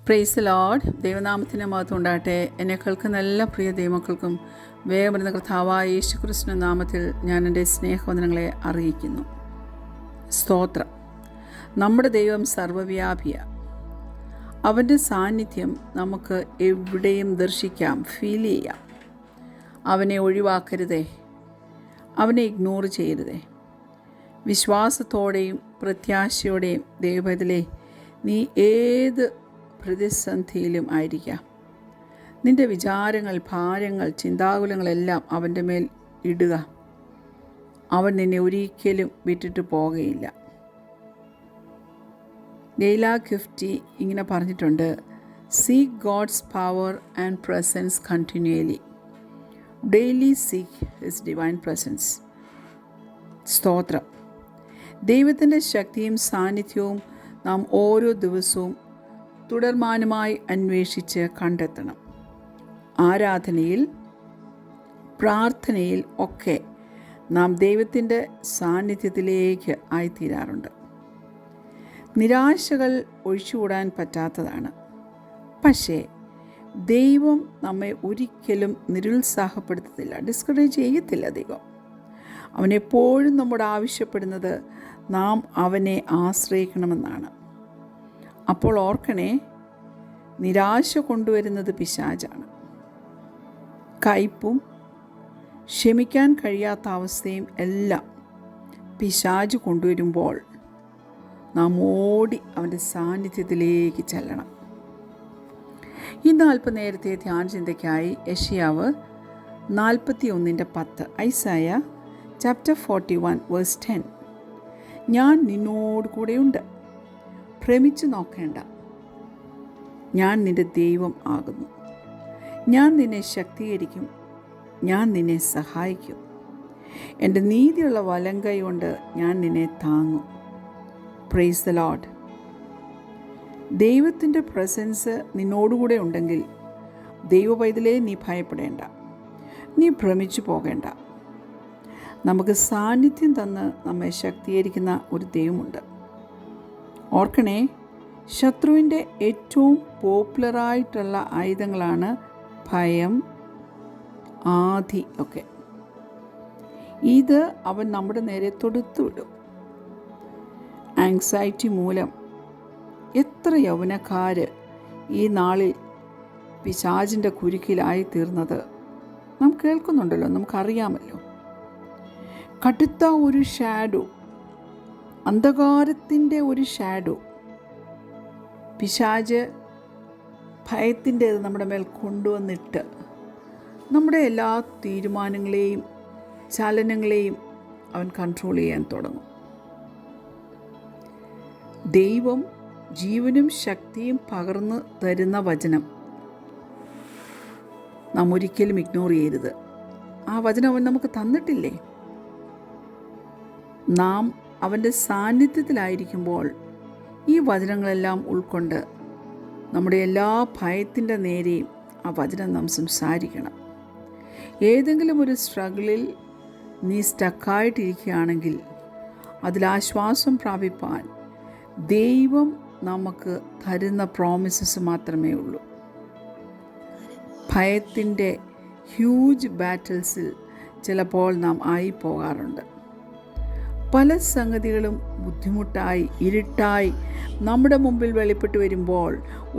Praise Lord. ദൈവനാമത്തിന് മഹത്വം ഉണ്ടാകട്ടെ. എന്നെ കേൾക്കുന്ന എല്ലാ പ്രിയ ദൈവമക്കൾക്കും വേഗം വരുന്ന കർത്താവായ യേശുക്രിസ്തുവിന്റെ നാമത്തിൽ ഞാൻ എൻ്റെ സ്നേഹവന്ദനങ്ങളെ അറിയിക്കുന്നു. സ്തോത്രം. നമ്മുടെ ദൈവം സർവ്വവ്യാപിയാണ്. അവൻ്റെ സാന്നിധ്യം നമുക്ക് എവിടെയും ദർശിക്കാം, ഫീൽ ചെയ്യാം. അവനെ ഒഴിവാക്കരുതേ, അവനെ ഇഗ്നോർ ചെയ്യരുതേ. വിശ്വാസത്തോടെയും പ്രത്യാശയോടെയും ദൈവത്തിലെ നീ ഏത് പ്രതിസന്ധിയിലും ആയിരിക്കാം. നിൻ്റെ വിചാരങ്ങൾ, ഭാരങ്ങൾ, ചിന്താകുലങ്ങളെല്ലാം അവൻ്റെ മേൽ ഇടുക. അവൻ നിന്നെ ഒരിക്കലും വിട്ടിട്ട് പോകുകയില്ല. ലൈല ഗിഫ്റ്റി ഇങ്ങനെ പറഞ്ഞിട്ടുണ്ട്, seek God's power and presence continually, daily seek his divine presence. സ്തോത്രം. ദൈവത്തിൻ്റെ ശക്തിയും സാന്നിധ്യവും നാം ഓരോ ദിവസവും തുടർമാനമായി അന്വേഷിച്ച് കണ്ടെത്തണം. ആരാധനയിൽ, പ്രാർത്ഥനയിൽ ഒക്കെ നാം ദൈവത്തിൻ്റെ സാന്നിധ്യത്തിലേക്ക് ആയിത്തീരാറുണ്ട്. നിരാശകൾ ഒഴിച്ചുകൂടാൻ പറ്റാത്തതാണ്. പക്ഷേ ദൈവം നമ്മെ ഒരിക്കലും നിരുത്സാഹപ്പെടുത്തത്തില്ല, ഡിസ്കറേജ് ചെയ്യത്തില്ല. ദൈവം അവനെപ്പോഴും നമ്മോട് ആവശ്യപ്പെടുന്നത് നാം അവനെ ആശ്രയിക്കണമെന്നാണ്. അപ്പോൾ ഓർക്കണേ, നിരാശ കൊണ്ടുവരുന്നത് പിശാചാണ്. കയ്പും ക്ഷമിക്കാൻ കഴിയാത്ത അവസ്ഥയും എല്ലാം പിശാച് കൊണ്ടുവരുമ്പോൾ നാം ഓടി അവൻ്റെ സാന്നിധ്യത്തിലേക്ക് ചെല്ലണം. ഇന്ന് അല്പനേരത്തെ ധ്യാന ചിന്തയ്ക്കായി യെശയ്യാവ് 41:10, ഐസായ ചാപ്റ്റർ 41 വേഴ്സ് 10. ഞാൻ നിന്നോട് കൂടെയുണ്ട്, ഭ്രമിച്ചു നോക്കേണ്ട, ഞാൻ നിൻ്റെ ദൈവം ആകുന്നു. ഞാൻ നിന്നെ ശക്തീകരിക്കും, ഞാൻ നിന്നെ സഹായിക്കും. എൻ്റെ നീതിയുള്ള വലങ്കൈ കൊണ്ട് ഞാൻ നിന്നെ താങ്ങും. Praise the Lord. ദൈവത്തിൻ്റെ പ്രസൻസ് നിന്നോടുകൂടെ ഉണ്ടെങ്കിൽ ദൈവ പൈതലേ, നീ ഭയപ്പെടേണ്ട, നീ ഭ്രമിച്ചു പോകേണ്ട. നമുക്ക് സാന്നിധ്യം തന്ന് നമ്മെ ശക്തീകരിക്കുന്ന ഒരു ദൈവമുണ്ട്. ഓർക്കണേ, ശത്രുവിൻ്റെ ഏറ്റവും പോപ്പുലറായിട്ടുള്ള ആയുധങ്ങളാണ് ഭയം, ആധി ഒക്കെ. ഇത് അവൻ നമ്മുടെ നേരെ തൊടുത്തുവിടും. ആങ്സൈറ്റി മൂലം എത്ര യൗവനക്കാർ ഈ നാളിൽ പിശാചിൻ്റെ കുരുക്കിലായി തീർന്നത് നാം കേൾക്കുന്നുണ്ടല്ലോ, നമുക്കറിയാമല്ലോ. കടുത്ത ഒരു ഷാഡോ, അന്ധകാരത്തിൻ്റെ ഒരു ഷാഡോ, പിശാച് ഭയത്തിൻ്റേത് നമ്മുടെ മേൽ കൊണ്ടുവന്നിട്ട് നമ്മുടെ എല്ലാ തീരുമാനങ്ങളെയും ചലനങ്ങളെയും അവൻ കൺട്രോൾ ചെയ്യാൻ തുടങ്ങും. ദൈവം ജീവനും ശക്തിയും പകർന്നു തരുന്ന വചനം നാം ഒരിക്കലും ഇഗ്നോർ ചെയ്യരുത്. ആ വചനം അവൻ നമുക്ക് തന്നിട്ടില്ലേ? നാം അവൻ്റെ സാന്നിധ്യത്തിലായിരിക്കുമ്പോൾ ഈ വചനങ്ങളെല്ലാം ഉൾക്കൊണ്ട് നമ്മുടെ എല്ലാ ഭയത്തിൻ്റെ നേരെയും ആ വചനം നാം സംസാരിക്കണം. ഏതെങ്കിലും ഒരു സ്ട്രഗിളിൽ നീ സ്റ്റക്കായിട്ടിരിക്കുകയാണെങ്കിൽ അതിലാശ്വാസം പ്രാപിപ്പാൻ ദൈവം നമുക്ക് തരുന്ന പ്രോമിസസ് മാത്രമേ ഉള്ളൂ. ഭയത്തിൻ്റെ ഹ്യൂജ് ബാറ്റിൽസിൽ ചിലപ്പോൾ നാം ആയിപ്പോകാറുണ്ട്. പല സംഗതികളും ബുദ്ധിമുട്ടായി, ഇരുട്ടായി നമ്മുടെ മുമ്പിൽ വെളിപ്പെട്ട് വരുമ്പോൾ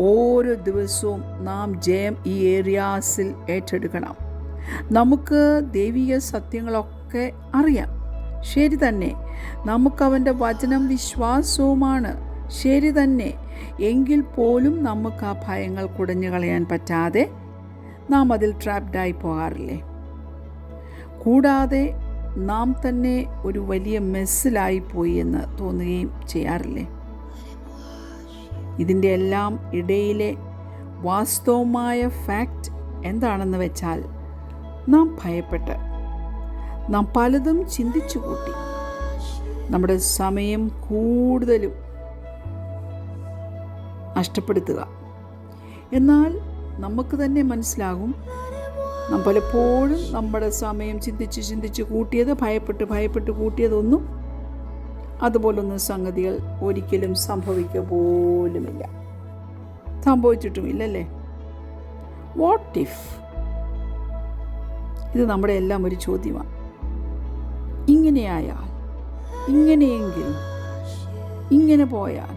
ഓരോ ദിവസവും നാം ജയം ഈ ഏരിയാസിൽ ഏറ്റെടുക്കണം. നമുക്ക് ദൈവിക സത്യങ്ങളൊക്കെ അറിയാം, ശരി തന്നെ. നമുക്കവൻ്റെ വചനം വിശ്വാസവുമാണ്, ശരി തന്നെ. എങ്കിൽ പോലും നമുക്ക് ആ ഭയങ്ങൾ കുടഞ്ഞു കളയാൻ പറ്റാതെ നാം അതിൽ ട്രാപ്ഡായി പോകാറില്ലേ? കൂടാതെ നാം തന്നെ ഒരു വലിയ മെസ്സിലായിപ്പോയി എന്ന് തോന്നുകയും ചെയ്യാറില്ലേ? ഇതിൻ്റെ എല്ലാം ഇടയിലെ വാസ്തവമായ ഫാക്റ്റ് എന്താണെന്ന് വെച്ചാൽ, നാം ഭയപ്പെട്ട് നാം പലതും ചിന്തിച്ചു കൂട്ടി നമ്മുടെ സമയം കൂടുതലും നഷ്ടപ്പെടുത്തുക. എന്നാൽ നമുക്ക് തന്നെ മനസ്സിലാകും, നാം പലപ്പോഴും നമ്മുടെ സമയം ചിന്തിച്ച് കൂട്ടിയത്, ഭയപ്പെട്ട് കൂട്ടിയതൊന്നും അതുപോലൊന്നും സംഗതികൾ ഒരിക്കലും സംഭവിക്കുക പോലുമില്ല. സംഭവിച്ചിട്ടുമില്ലല്ലേ? What if? ഇത് നമ്മുടെ എല്ലാം ഒരു ചോദ്യമാണ്. ഇങ്ങനെയായാൽ, ഇങ്ങനെയെങ്കിൽ, ഇങ്ങനെ പോയാൽ,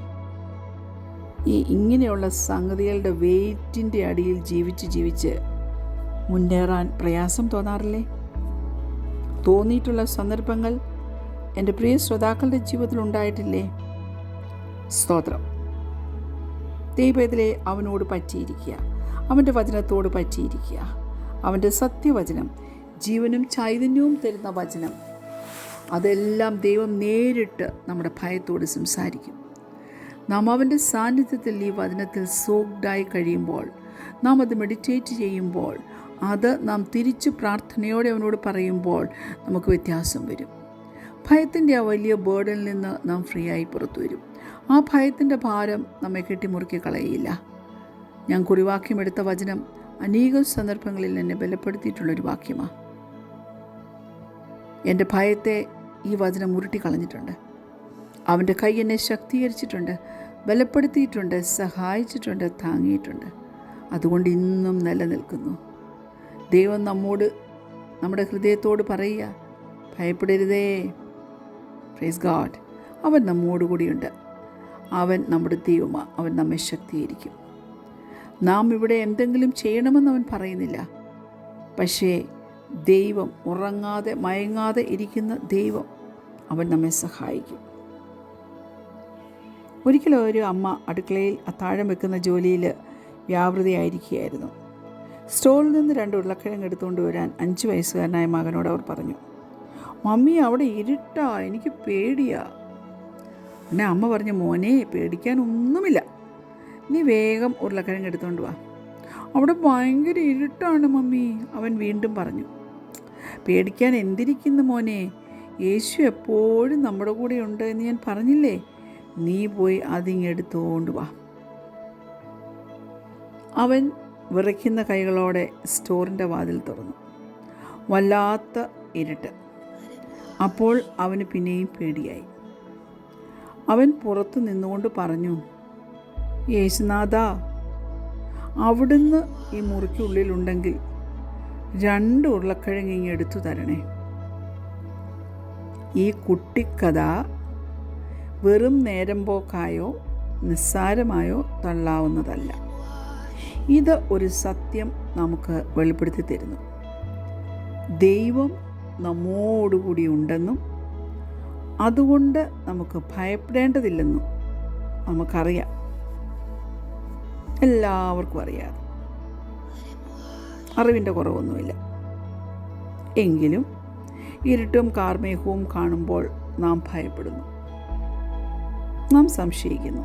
ഇങ്ങനെയുള്ള സംഗതികളുടെ വെയിറ്റിൻ്റെ അടിയിൽ ജീവിച്ച് മുന്നേറാൻ പ്രയാസം തോന്നാറില്ലേ? തോന്നിയിട്ടുള്ള സന്ദർഭങ്ങൾ എൻ്റെ പ്രിയ ശ്രോതാക്കളുടെ ജീവിതത്തിൽ ഉണ്ടായിട്ടില്ലേ? സ്തോത്രം. ദൈവത്തിലെ അവനോട് പറ്റിയിരിക്കുക, അവൻ്റെ വചനത്തോട് പറ്റിയിരിക്കുക. അവൻ്റെ സത്യവചനം, ജീവനും ചൈതന്യവും തരുന്ന വചനം, അതെല്ലാം ദൈവം നേരിട്ട് നമ്മുടെ ഭയത്തോട് സംസാരിക്കും. നാം അവൻ്റെ സാന്നിധ്യത്തിൽ ഈ വചനത്തിൽ സോക്ഡായി കഴിയുമ്പോൾ, നാം അത് മെഡിറ്റേറ്റ് ചെയ്യുമ്പോൾ, അത് നാം തിരിച്ച് പ്രാർത്ഥനയോടെ അവനോട് പറയുമ്പോൾ നമുക്ക് വ്യത്യാസം വരും. ഭയത്തിൻ്റെ ആ വലിയ ബേർഡനിൽ നിന്ന് നാം ഫ്രീ ആയി പുറത്തു വരും. ആ ഭയത്തിൻ്റെ ഭാരം നമ്മെ കെട്ടിമുറുക്കി കളയില്ല. ഞാൻ കുറിവാക്യം എടുത്ത വചനം അനേകം സന്ദർഭങ്ങളിൽ എന്നെ ബലപ്പെടുത്തിയിട്ടുള്ളൊരു വാക്യമാണ്. എൻ്റെ ഭയത്തെ ഈ വചനം ഉരുട്ടിക്കളഞ്ഞിട്ടുണ്ട്. അവൻ്റെ കൈ എന്നെ ശക്തീകരിച്ചിട്ടുണ്ട്, ബലപ്പെടുത്തിയിട്ടുണ്ട്, സഹായിച്ചിട്ടുണ്ട്, താങ്ങിയിട്ടുണ്ട്. അതുകൊണ്ട് ഇന്നും നിലനിൽക്കുന്നു. ദൈവം നമ്മോട്, നമ്മുടെ ഹൃദയത്തോട് പറയുക, ഭയപ്പെടരുതേ. Praise God. അവൻ നമ്മോടുകൂടിയുണ്ട്. അവൻ നമ്മുടെ ദൈവമാണ്. അവൻ നമ്മെ ശക്തീകരിക്കും. നാം ഇവിടെ എന്തെങ്കിലും ചെയ്യണമെന്ന് അവൻ പറയുന്നില്ല. പക്ഷേ ദൈവം, ഉറങ്ങാതെ മയങ്ങാതെ ഇരിക്കുന്ന ദൈവം, അവൻ നമ്മെ സഹായിക്കും. ഒരിക്കലും ഒരു അമ്മ അടുക്കളയിൽ അത്താഴം വെക്കുന്ന ജോലിയിൽ വ്യാപൃതയായിരിക്കുകയായിരുന്നു. സ്റ്റോറിൽ നിന്ന് 2 ഉരുളക്കിഴങ്ങ് എടുത്തുകൊണ്ട് വരാൻ 5 വയസ്സുകാരനായ മകനോട് അവർ പറഞ്ഞു. മമ്മി, അവിടെ ഇരുട്ടാ, എനിക്ക് പേടിയാ. പിന്നെ അമ്മ പറഞ്ഞു, മോനെ, പേടിക്കാനൊന്നുമില്ല, നീ വേഗം ഉരുളക്കിഴങ്ങ് എടുത്തുകൊണ്ട് വാ. അവിടെ ഭയങ്കര ഇരുട്ടാണ് മമ്മി, അവൻ വീണ്ടും പറഞ്ഞു. പേടിക്കാൻ എന്തിരിക്കുന്നു മോനെ, യേശു എപ്പോഴും നമ്മുടെ കൂടെ ഉണ്ട് എന്ന് ഞാൻ പറഞ്ഞില്ലേ, നീ പോയി അതിങ്ങെടുത്തുകൊണ്ട് വാ. അവൻ വിറയ്ക്കുന്ന കൈകളോടെ സ്റ്റോറിൻ്റെ വാതിൽ തുറന്നു. വല്ലാത്ത ഇരുട്ട്. അപ്പോൾ അവന് പിന്നെയും പേടിയായി. അവൻ പുറത്തു നിന്നുകൊണ്ട് പറഞ്ഞു, യേശുനാഥ, അവിടുന്ന് ഈ മുറിക്കുള്ളിലുണ്ടെങ്കിൽ 2 ഉരുളക്കിഴങ്ങ് ഇങ്ങെടുത്തു തരണേ. ഈ കുട്ടിക്കഥ വെറും നേരം പോക്കായോ നിസ്സാരമായോ തള്ളാവുന്നതല്ല. ഇത് ഒരു സത്യം നമുക്ക് വെളിപ്പെടുത്തി തരുന്നു. ദൈവം നമ്മോടുകൂടി ഉണ്ടെന്നും അതുകൊണ്ട് നമുക്ക് ഭയപ്പെടേണ്ടതില്ലെന്നും നമുക്കറിയാം. എല്ലാവർക്കും അറിയാം. അറിവിൻ്റെ കുറവൊന്നുമില്ല. എങ്കിലും ഇരുട്ടും കാർമേഘവും കാണുമ്പോൾ നാം ഭയപ്പെടുന്നു, നാം സംശയിക്കുന്നു.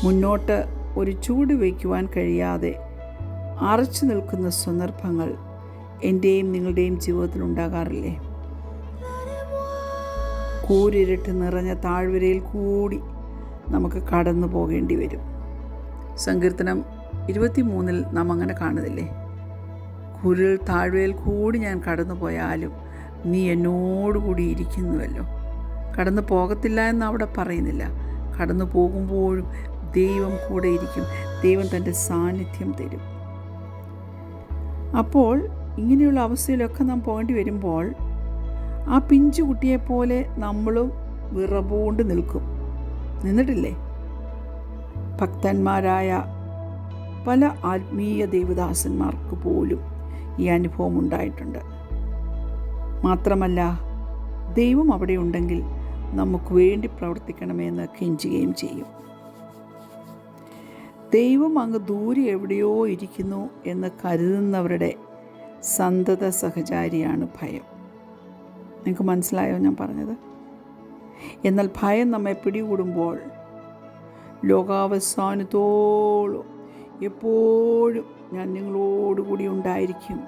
മുന്നോട്ട് ഒരു ചൂട് വയ്ക്കുവാൻ കഴിയാതെ അറച്ചു നിൽക്കുന്ന സന്ദർഭങ്ങൾ എൻ്റെയും നിങ്ങളുടെയും ജീവിതത്തിൽ ഉണ്ടാകാറില്ലേ? കൂരിരുട്ട് നിറഞ്ഞ താഴ്വരയിൽ കൂടി നമുക്ക് കടന്നു പോകേണ്ടി വരും. സങ്കീർത്തനം 23 നാം അങ്ങനെ കാണുന്നില്ലേ? കുരുൾ താഴ്വരയിൽ കൂടി ഞാൻ കടന്നു പോയാലും നീ എന്നോടുകൂടി ഇരിക്കുന്നുവല്ലോ. കടന്നു പോകത്തില്ല എന്ന് അവിടെ പറയുന്നില്ല. കടന്നു പോകുമ്പോഴും ദൈവം കൂടെ ഇരിക്കും. ദൈവം തൻ്റെ സാന്നിധ്യം തരും. അപ്പോൾ ഇങ്ങനെയുള്ള അവസ്ഥയിലൊക്കെ നാം പോകേണ്ടി വരുമ്പോൾ ആ പിഞ്ചു കുട്ടിയെപ്പോലെ നമ്മളും വിറപൂണ്ട് നിന്നിട്ടില്ലേ? ഭക്തന്മാരായ പല ആത്മീയ ദേവദാസന്മാർക്ക് പോലും ഈ അനുഭവം ഉണ്ടായിട്ടുണ്ട്. മാത്രമല്ല, ദൈവം അവിടെ ഉണ്ടെങ്കിൽ നമുക്ക് വേണ്ടി പ്രവർത്തിക്കണമെന്ന് കെഞ്ചുകയും ചെയ്യും. ദൈവം അങ്ങ് ദൂരെ എവിടെയോ ഇരിക്കുന്നു എന്ന് കരുതുന്നവരുടെ സന്തത സഹചാരിയാണ് ഭയം. നിങ്ങൾക്ക് മനസ്സിലായോ ഞാൻ പറഞ്ഞത്? എന്നാൽ ഭയം നമ്മെ പിടികൂടുമ്പോൾ ലോകാവസാനത്തോളം എപ്പോഴും ഞാൻ നിങ്ങളോടുകൂടി ഉണ്ടായിരിക്കും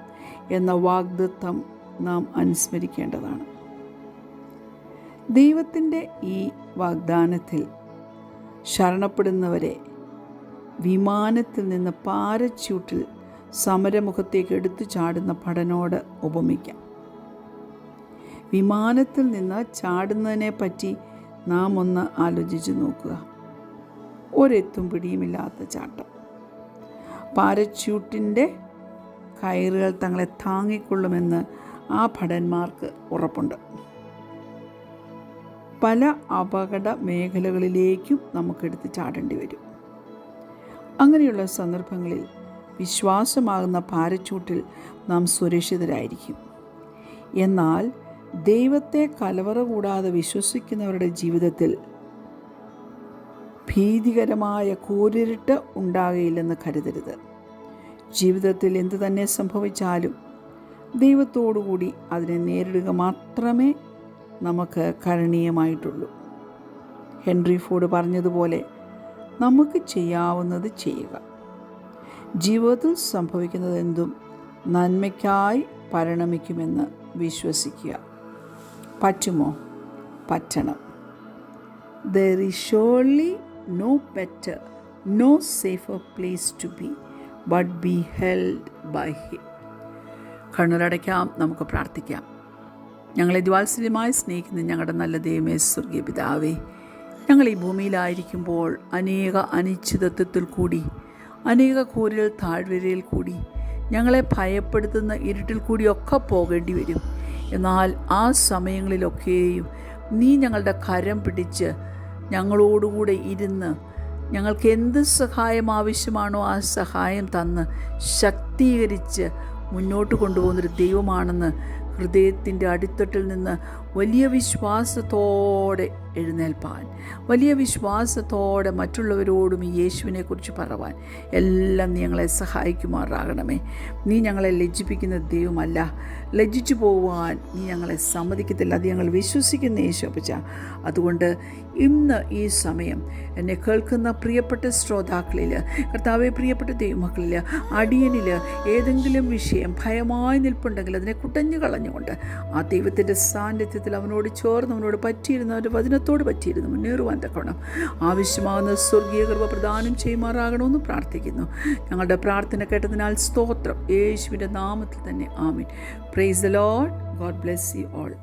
എന്ന വാഗ്ദത്തം നാം അനുസ്മരിക്കേണ്ടതാണ്. ദൈവത്തിൻ്റെ ഈ വാഗ്ദാനത്തിൽ ശരണപ്പെടുന്നവരെ വിമാനത്തിൽ നിന്ന് പാരച്യൂട്ടിൽ സമരമുഖത്തേക്ക് എടുത്തു ചാടുന്ന ഭടനോട് ഉപമിക്കാം. വിമാനത്തിൽ നിന്ന് ചാടുന്നതിനെ പറ്റി നാം ഒന്ന് ആലോചിച്ച് നോക്കുക. ഒരെത്തും പിടിയുമില്ലാത്ത ചാട്ടം. പാരച്യൂട്ടിൻ്റെ കയറുകൾ തങ്ങളെ താങ്ങിക്കൊള്ളുമെന്ന് ആ ഭടന്മാർക്ക് ഉറപ്പുണ്ട്. പല അപകട മേഖലകളിലേക്കും നമുക്കെടുത്ത് ചാടേണ്ടി വരും. അങ്ങനെയുള്ള സന്ദർഭങ്ങളിൽ വിശ്വാസമാകുന്ന പാരച്യൂട്ടിൽ നാം സുരക്ഷിതരായിരിക്കും. എന്നാൽ ദൈവത്തെ കലവറ കൂടാതെ വിശ്വസിക്കുന്നവരുടെ ജീവിതത്തിൽ ഭീതികരമായ കൂരിരുട്ട് ഉണ്ടാകുകയില്ലെന്ന് കരുതരുത്. ജീവിതത്തിൽ എന്തു തന്നെ സംഭവിച്ചാലും ദൈവത്തോടുകൂടി അതിനെ നേരിടുക മാത്രമേ നമുക്ക് കരണീയമായിട്ടുള്ളൂ. ഹെൻറി ഫോർഡ് പറഞ്ഞതുപോലെ നമുക്ക് ചെയ്യാവുന്നത് ചെയ്യുക. ജീവിതത്തിൽ സംഭവിക്കുന്നതെന്തും നന്മയ്ക്കായി പരിണമിക്കുമെന്ന് വിശ്വസിക്കുക. പറ്റുമോ? പറ്റണം. There is surely no better, no safer place to be, but be held by Him. കണ്ണുരടയ്ക്കാം, നമുക്ക് പ്രാർത്ഥിക്കാം. ഞങ്ങളെ ദ്വാത്സല്യമായി സ്നേഹിക്കുന്ന ഞങ്ങളുടെ നല്ല ദൈവമേ, സ്വർഗീയ പിതാവേ, ഞങ്ങൾ ഈ ഭൂമിയിലായിരിക്കുമ്പോൾ അനേക അനിശ്ചിതത്വത്തിൽ കൂടി, അനേക കൂരിൽ താഴ്വരയിൽ കൂടി, ഞങ്ങളെ ഭയപ്പെടുത്തുന്ന ഇരുട്ടിൽ കൂടിയൊക്കെ പോകേണ്ടി വരും. എന്നാൽ ആ സമയങ്ങളിലൊക്കെയും നീ ഞങ്ങളുടെ കരം പിടിച്ച് ഞങ്ങളോടുകൂടെ ഇരുന്ന് ഞങ്ങൾക്ക് എന്ത് സഹായം ആവശ്യമാണോ ആ സഹായം തന്ന് ശക്തീകരിച്ച് മുന്നോട്ട് കൊണ്ടുപോകുന്നൊരു ദൈവമാണെന്ന് ഹൃദയത്തിൻ്റെ അടിത്തട്ടിൽ നിന്ന് വലിയ വിശ്വാസത്തോടെ എഴുന്നേൽപ്പാൻ, വലിയ വിശ്വാസത്തോടെ മറ്റുള്ളവരോടും ഈ യേശുവിനെക്കുറിച്ച് പറവാൻ എല്ലാം നീ ഞങ്ങളെ സഹായിക്കുമാറാകണമേ. നീ ഞങ്ങളെ ലജ്ജിപ്പിക്കുന്ന ദൈവമല്ല, ലജ്ജിച്ചു പോകുവാൻ നീ ഞങ്ങളെ സമ്മതിക്കത്തില്ല. അത് ഞങ്ങൾ വിശ്വസിക്കുന്ന യേശുപ്പച്ച. അതുകൊണ്ട് ഇന്ന് ഈ സമയം എന്നെ കേൾക്കുന്ന പ്രിയപ്പെട്ട ശ്രോതാക്കളിൽ, കർത്താവെ, പ്രിയപ്പെട്ട ദൈവമക്കളിൽ, അടിയനിൽ ഏതെങ്കിലും വിഷയം ഭയമായി നിൽപ്പുണ്ടെങ്കിൽ അതിനെ കുട്ടഞ്ഞു കളഞ്ഞുകൊണ്ട് ആ ദൈവത്തിൻ്റെ സാന്നിധ്യത്തിൽ അവനോട് ചേർന്ന് അവനോട് പറ്റിയിരുന്ന അവൻ്റെ വചനത്തോട് പറ്റിയിരുന്നു മുന്നേറുവാൻ തക്കവണ്ണം ആവശ്യമാകുന്ന സ്വർഗീയ കൃപ പ്രദാനം ചെയ്യുമാറാകണമെന്ന് പ്രാർത്ഥിക്കുന്നു. ഞങ്ങളുടെ പ്രാർത്ഥന കേട്ടതിനാൽ സ്തോത്രം. യേശുവിൻ്റെ നാമത്തിൽ തന്നെ ആമേൻ. Praise the Lord. God bless you all.